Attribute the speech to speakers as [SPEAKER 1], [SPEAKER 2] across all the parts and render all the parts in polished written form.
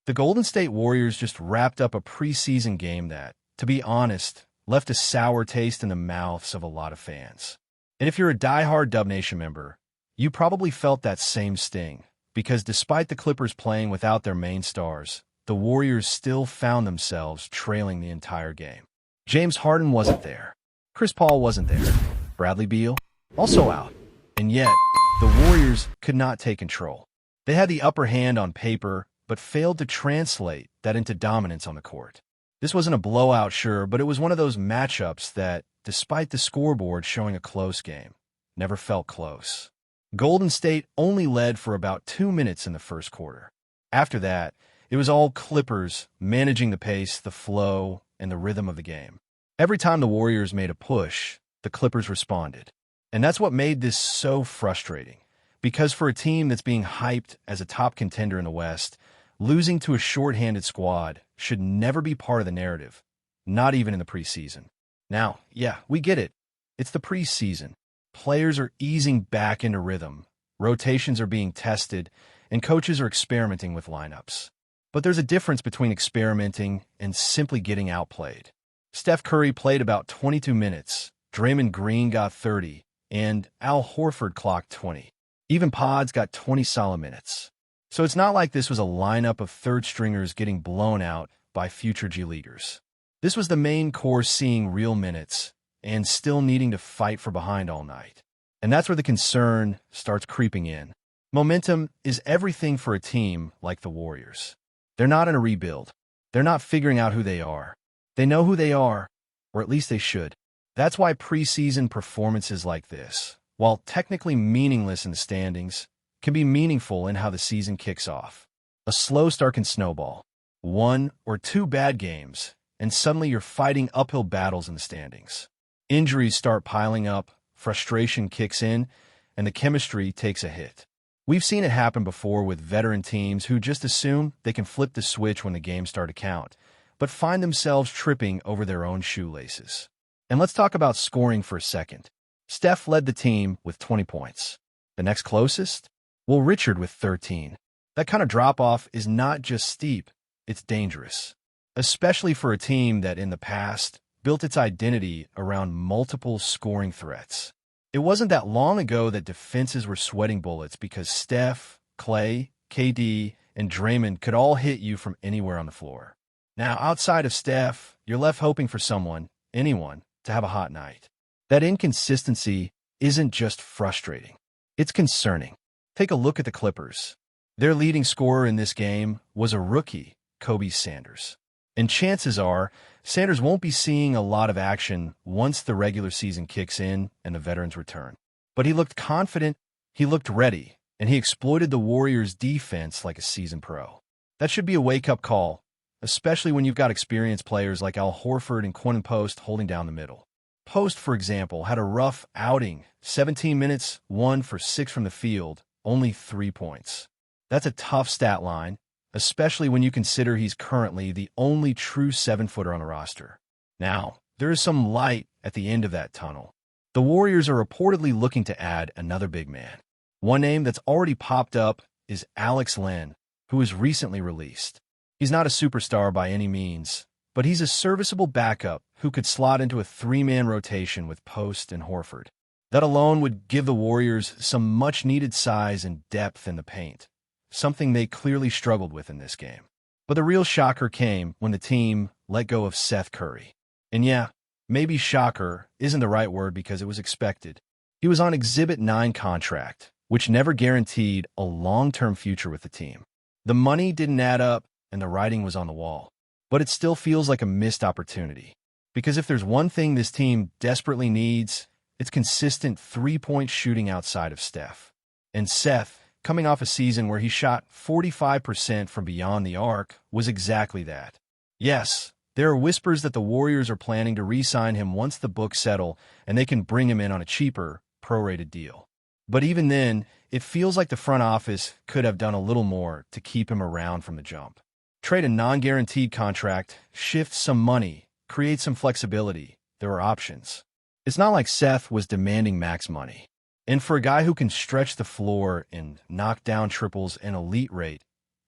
[SPEAKER 1] The Golden State Warriors just wrapped up a preseason game that, to be honest, left a sour taste in the mouths of a lot of fans. And if you're a diehard Dub Nation member, you probably felt that same sting, because despite the Clippers playing without their main stars, the Warriors still found themselves trailing the entire game. James Harden wasn't there. Chris Paul wasn't there. Bradley Beal, also out. And yet, the Warriors could not take control. They had the upper hand on paper, but failed to translate that into dominance on the court. This wasn't a blowout, sure, but it was one of those matchups that, despite the scoreboard showing a close game, never felt close. Golden State only led for about 2 minutes in the first quarter. After that, it was all Clippers managing the pace, the flow, and the rhythm of the game. Every time the Warriors made a push, the Clippers responded. And that's what made this so frustrating. Because for a team that's being hyped as a top contender in the West, losing to a shorthanded squad should never be part of the narrative, not even in the preseason. Now, yeah, we get it. It's the preseason. Players are easing back into rhythm, rotations are being tested, and coaches are experimenting with lineups. But there's a difference between experimenting and simply getting outplayed. Steph Curry played about 22 minutes, Draymond Green got 30, and Al Horford clocked 20. Even Pods got 20 solid minutes. So it's not like this was a lineup of third-stringers getting blown out by future G-Leaguers. This was the main core seeing real minutes and still needing to fight for behind all night. And that's where the concern starts creeping in. Momentum is everything for a team like the Warriors. They're not in a rebuild. They're not figuring out who they are. They know who they are, or at least they should. That's why preseason performances like this, while technically meaningless in the standings, can be meaningful in how the season kicks off. A slow start can snowball. 1 or 2 bad games, and suddenly you're fighting uphill battles in the standings. Injuries start piling up, frustration kicks in, and the chemistry takes a hit. We've seen it happen before with veteran teams who just assume they can flip the switch when the games start to count, but find themselves tripping over their own shoelaces. And let's talk about scoring for a second. Steph led the team with 20 points. The next closest? Well, Richard with 13. That kind of drop-off is not just steep, it's dangerous. Especially for a team that in the past built its identity around multiple scoring threats. It wasn't that long ago that defenses were sweating bullets because Steph, Clay, KD, and Draymond could all hit you from anywhere on the floor. Now, outside of Steph, you're left hoping for someone, anyone, to have a hot night. That inconsistency isn't just frustrating. It's concerning. Take a look at the Clippers. Their leading scorer in this game was a rookie, Kobe Sanders. And chances are, Sanders won't be seeing a lot of action once the regular season kicks in and the veterans return. But he looked confident, he looked ready, and he exploited the Warriors' defense like a seasoned pro. That should be a wake-up call, especially when you've got experienced players like Al Horford and Quentin Post holding down the middle. Post, for example, had a rough outing, 17 minutes, 1 for 6 from the field, only 3 points. That's a tough stat line, especially when you consider he's currently the only true 7-footer on the roster. Now, there is some light at the end of that tunnel. The Warriors are reportedly looking to add another big man. One name that's already popped up is Alex Len, who was recently released. He's not a superstar by any means, but he's a serviceable backup who could slot into a 3-man rotation with Post and Horford. That alone would give the Warriors some much-needed size and depth in the paint, something they clearly struggled with in this game. But the real shocker came when the team let go of Seth Curry. And yeah, maybe shocker isn't the right word because it was expected. He was on Exhibit 9 contract, which never guaranteed a long-term future with the team. The money didn't add up, and the writing was on the wall. But it still feels like a missed opportunity. Because if there's one thing this team desperately needs, it's consistent three-point shooting outside of Steph. And Seth, coming off a season where he shot 45% from beyond the arc, was exactly that. Yes, there are whispers that the Warriors are planning to re-sign him once the books settle and they can bring him in on a cheaper, prorated deal. But even then, it feels like the front office could have done a little more to keep him around from the jump. Trade a non-guaranteed contract, shift some money, create some flexibility. There are options. It's not like Seth was demanding max money. And for a guy who can stretch the floor and knock down triples at an elite rate,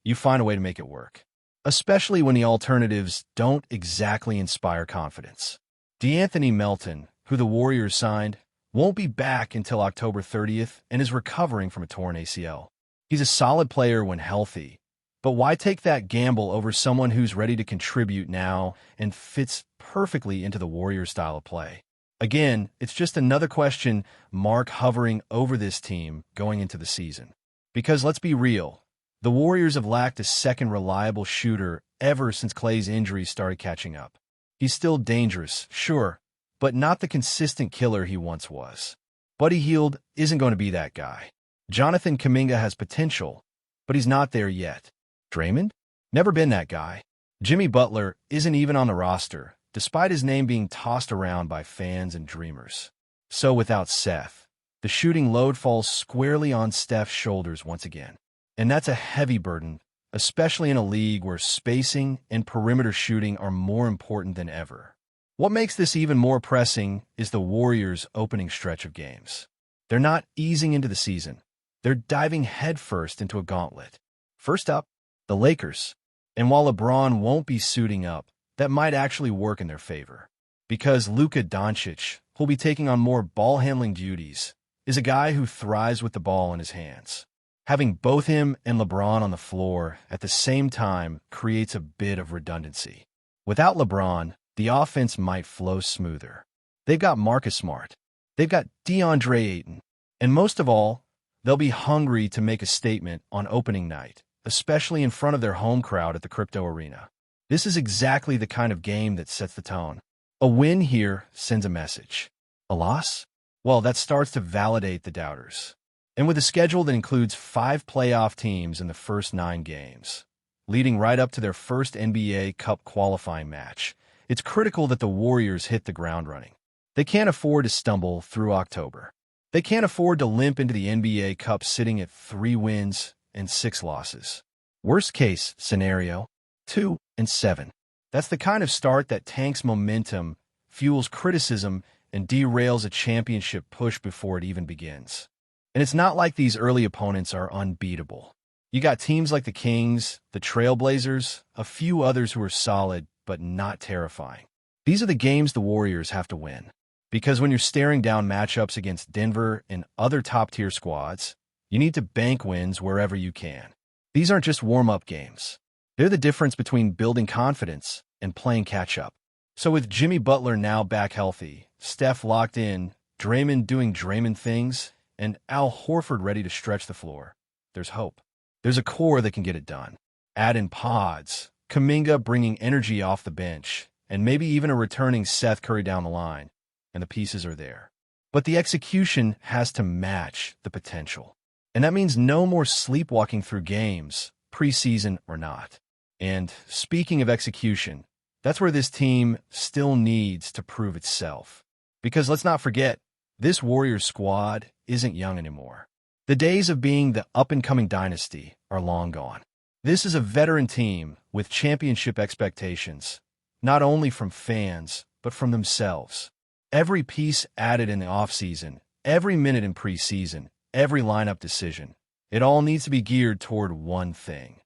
[SPEAKER 1] you find a way to make it work. especially when the alternatives don't exactly inspire confidence. DeAnthony Melton, who the Warriors signed, won't be back until October 30th and is recovering from a torn ACL. He's a solid player when healthy, but why take that gamble over someone who's ready to contribute now and fits perfectly into the Warriors' style of play? Again, it's just another question mark hovering over this team going into the season. Because let's be real, the Warriors have lacked a second reliable shooter ever since Klay's injuries started catching up. He's still dangerous, sure, but not the consistent killer he once was. Buddy Hield isn't going to be that guy. Jonathan Kuminga has potential, but he's not there yet. Draymond? Never been that guy. Jimmy Butler isn't even on the roster, despite his name being tossed around by fans and dreamers. So without Seth, the shooting load falls squarely on Steph's shoulders once again. And that's a heavy burden, especially in a league where spacing and perimeter shooting are more important than ever. What makes this even more pressing is the Warriors' opening stretch of games. They're not easing into the season. They're diving headfirst into a gauntlet. First up, the Lakers. And while LeBron won't be suiting up, that might actually work in their favor. Because Luka Doncic, who'll be taking on more ball-handling duties, is a guy who thrives with the ball in his hands. Having both him and LeBron on the floor at the same time creates a bit of redundancy. Without LeBron, the offense might flow smoother. They've got Marcus Smart. They've got DeAndre Ayton. And most of all, they'll be hungry to make a statement on opening night, especially in front of their home crowd at the Crypto Arena. This is exactly the kind of game that sets the tone. A win here sends a message. A loss? Well, that starts to validate the doubters. And with a schedule that includes 5 playoff teams in the first 9 games, leading right up to their first NBA Cup qualifying match, it's critical that the Warriors hit the ground running. They can't afford to stumble through October. They can't afford to limp into the NBA Cup sitting at 3 wins and 6 losses. Worst case scenario, 2-7. That's the kind of start that tanks momentum, fuels criticism, and derails a championship push before it even begins. And it's not like these early opponents are unbeatable. You got teams like the Kings, the Trailblazers, a few others who are solid but not terrifying. These are the games the Warriors have to win. Because when you're staring down matchups against Denver and other top-tier squads, you need to bank wins wherever you can. These aren't just warm-up games. They're the difference between building confidence and playing catch-up. So with Jimmy Butler now back healthy, Steph locked in, Draymond doing Draymond things, and Al Horford ready to stretch the floor, there's hope. There's a core that can get it done. Add in pods, Kuminga bringing energy off the bench, and maybe even a returning Seth Curry down the line, and the pieces are there. But the execution has to match the potential. And that means no more sleepwalking through games, preseason or not. And speaking of execution, that's where this team still needs to prove itself. Because let's not forget, this Warriors squad isn't young anymore. The days of being the up-and-coming dynasty are long gone. This is a veteran team with championship expectations, not only from fans, but from themselves. Every piece added in the offseason, every minute in preseason, every lineup decision, it all needs to be geared toward one thing: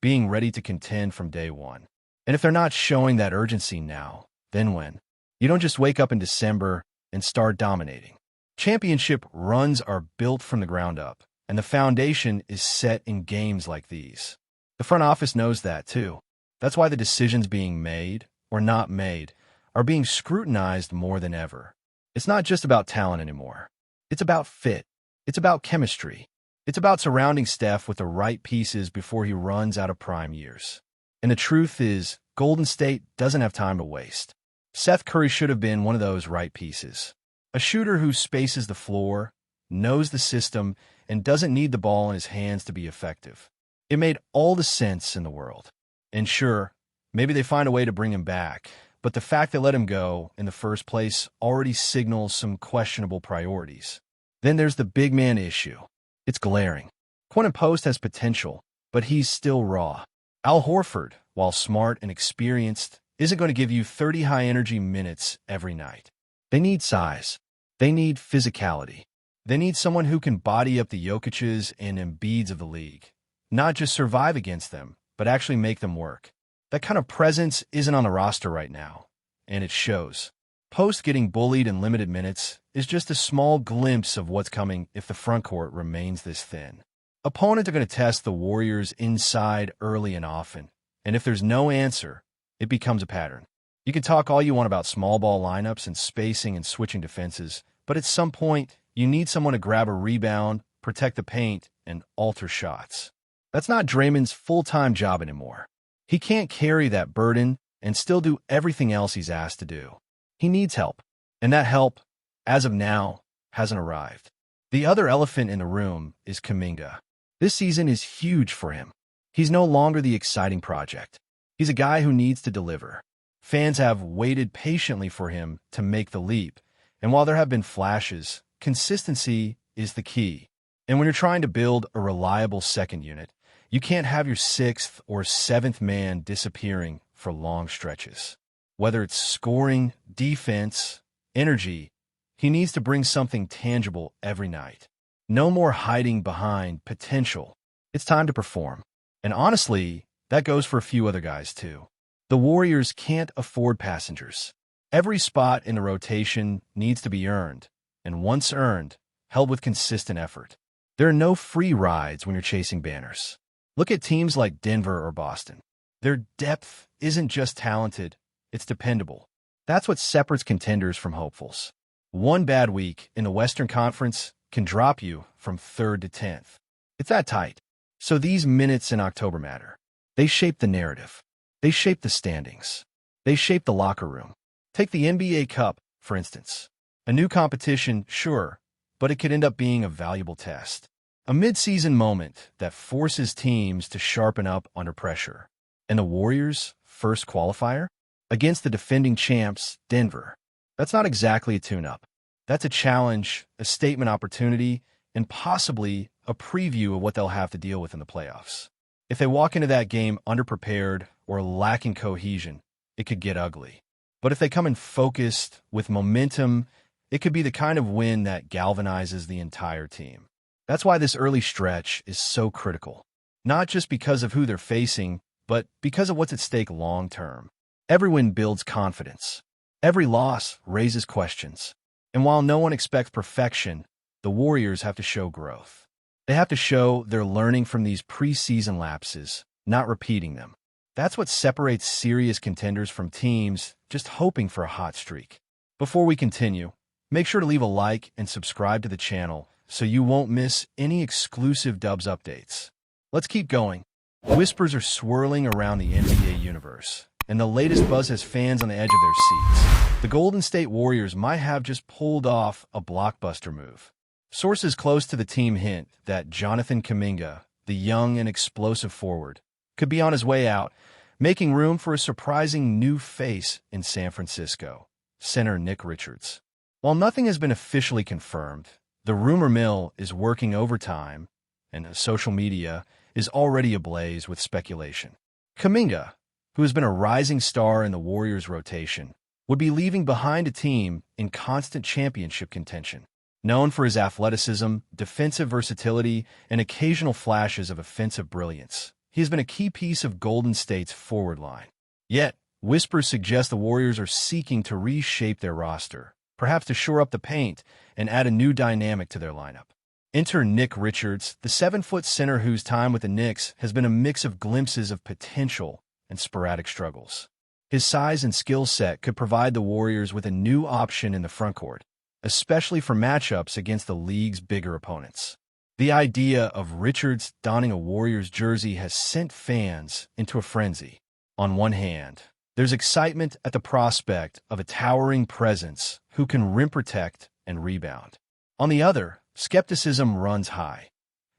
[SPEAKER 1] being ready to contend from day one. And if they're not showing that urgency now, then when? You don't just wake up in December and start dominating. Championship runs are built from the ground up, and the foundation is set in games like these. The front office knows that, too. That's why the decisions being made, or not made, are being scrutinized more than ever. It's not just about talent anymore. It's about fit. It's about chemistry. It's about surrounding Steph with the right pieces before he runs out of prime years. And the truth is, Golden State doesn't have time to waste. Seth Curry should have been one of those right pieces. A shooter who spaces the floor, knows the system, and doesn't need the ball in his hands to be effective. It made all the sense in the world. And sure, maybe they find a way to bring him back, but the fact they let him go in the first place already signals some questionable priorities. Then there's the big man issue. It's glaring. Quentin Post has potential, but he's still raw. Al Horford, while smart and experienced, isn't going to give you 30 high-energy minutes every night. They need size. They need physicality. They need someone who can body up the Jokic's and Embiid's of the league. Not just survive against them, but actually make them work. That kind of presence isn't on the roster right now, and it shows. Post getting bullied in limited minutes is just a small glimpse of what's coming if the front court remains this thin. Opponents are going to test the Warriors inside early and often, and if there's no answer, it becomes a pattern. You can talk all you want about small ball lineups and spacing and switching defenses, but at some point, you need someone to grab a rebound, protect the paint, and alter shots. That's not Draymond's full-time job anymore. He can't carry that burden and still do everything else he's asked to do. He needs help, and that help, as of now, hasn't arrived. The other elephant in the room is Kuminga. This season is huge for him. He's no longer the exciting project. He's a guy who needs to deliver. Fans have waited patiently for him to make the leap, and while there have been flashes, consistency is the key. And when you're trying to build a reliable second unit, you can't have your sixth or seventh man disappearing for long stretches. Whether it's scoring, defense, energy, he needs to bring something tangible every night. No more hiding behind potential. It's time to perform. And honestly, that goes for a few other guys too. The Warriors can't afford passengers. Every spot in the rotation needs to be earned, and once earned, held with consistent effort. There are no free rides when you're chasing banners. Look at teams like Denver or Boston. Their depth isn't just talented, it's dependable. That's what separates contenders from hopefuls. One bad week in the Western Conference can drop you from 3rd to 10th. It's that tight. So these minutes in October matter. They shape the narrative. They shape the standings. They shape the locker room. Take the NBA Cup, for instance. A new competition, sure, but it could end up being a valuable test. A mid-season moment that forces teams to sharpen up under pressure. And the Warriors' first qualifier? Against the defending champs, Denver. That's not exactly a tune-up. That's a challenge, a statement opportunity, and possibly a preview of what they'll have to deal with in the playoffs. If they walk into that game underprepared or lacking cohesion, it could get ugly. But if they come in focused, with momentum, it could be the kind of win that galvanizes the entire team. That's why this early stretch is so critical. Not just because of who they're facing, but because of what's at stake long-term. Every win builds confidence. Every loss raises questions. And while no one expects perfection, the Warriors have to show growth. They have to show they're learning from these preseason lapses, not repeating them. That's what separates serious contenders from teams just hoping for a hot streak. Before we continue, make sure to leave a like and subscribe to the channel so you won't miss any exclusive Dubs updates. Let's keep going. Whispers are swirling around the NBA universe, and the latest buzz has fans on the edge of their seats. The Golden State Warriors might have just pulled off a blockbuster move. Sources close to the team hint that Jonathan Kuminga, the young and explosive forward, could be on his way out, making room for a surprising new face in San Francisco, center Nick Richards. While nothing has been officially confirmed, the rumor mill is working overtime, and social media is already ablaze with speculation. Kuminga, who has been a rising star in the Warriors' rotation, would be leaving behind a team in constant championship contention. Known for his athleticism, defensive versatility, and occasional flashes of offensive brilliance, he has been a key piece of Golden State's forward line. Yet, whispers suggest the Warriors are seeking to reshape their roster, perhaps to shore up the paint and add a new dynamic to their lineup. Enter Nick Richards, the 7-foot center whose time with the Knicks has been a mix of glimpses of potential and sporadic struggles. His size and skill set could provide the Warriors with a new option in the frontcourt, especially for matchups against the league's bigger opponents. The idea of Richards donning a Warriors jersey has sent fans into a frenzy. On one hand, there's excitement at the prospect of a towering presence who can rim protect and rebound. On the other, skepticism runs high.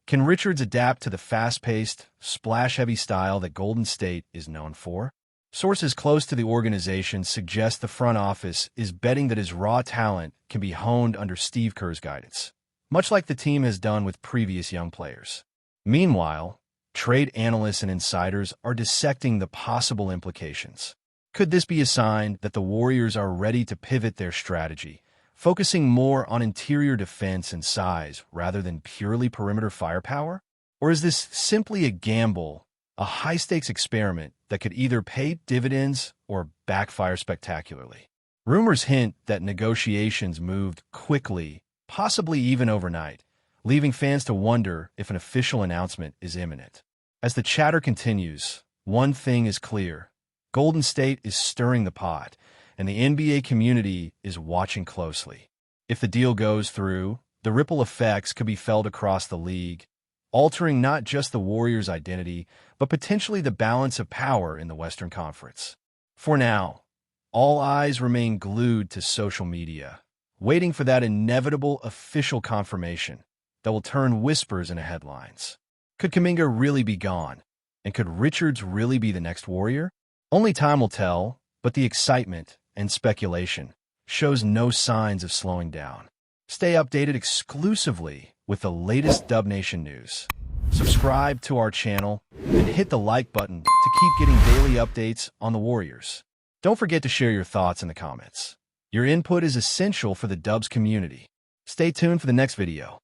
[SPEAKER 1] Can Richards adapt to the fast-paced, splash-heavy style that Golden State is known for? Sources close to the organization suggest the front office is betting that his raw talent can be honed under Steve Kerr's guidance, much like the team has done with previous young players. Meanwhile, trade analysts and insiders are dissecting the possible implications. Could this be a sign that the Warriors are ready to pivot their strategy, focusing more on interior defense and size rather than purely perimeter firepower? Or is this simply a gamble, a high-stakes experiment that could either pay dividends or backfire spectacularly. Rumors hint that negotiations moved quickly, possibly even overnight, leaving fans to wonder if an official announcement is imminent. As the chatter continues, one thing is clear. Golden State is stirring the pot, and the NBA community is watching closely. If the deal goes through, the ripple effects could be felt across the league, altering not just the Warriors' identity, but potentially the balance of power in the Western Conference. For now, all eyes remain glued to social media, waiting for that inevitable official confirmation that will turn whispers into headlines. Could Kuminga really be gone? And could Richards really be the next Warrior? Only time will tell, but the excitement and speculation shows no signs of slowing down. Stay updated exclusively with the latest Dub Nation news. Subscribe to our channel and hit the like button to keep getting daily updates on the Warriors. Don't forget to share your thoughts in the comments. Your input is essential for the Dubs community. Stay tuned for the next video.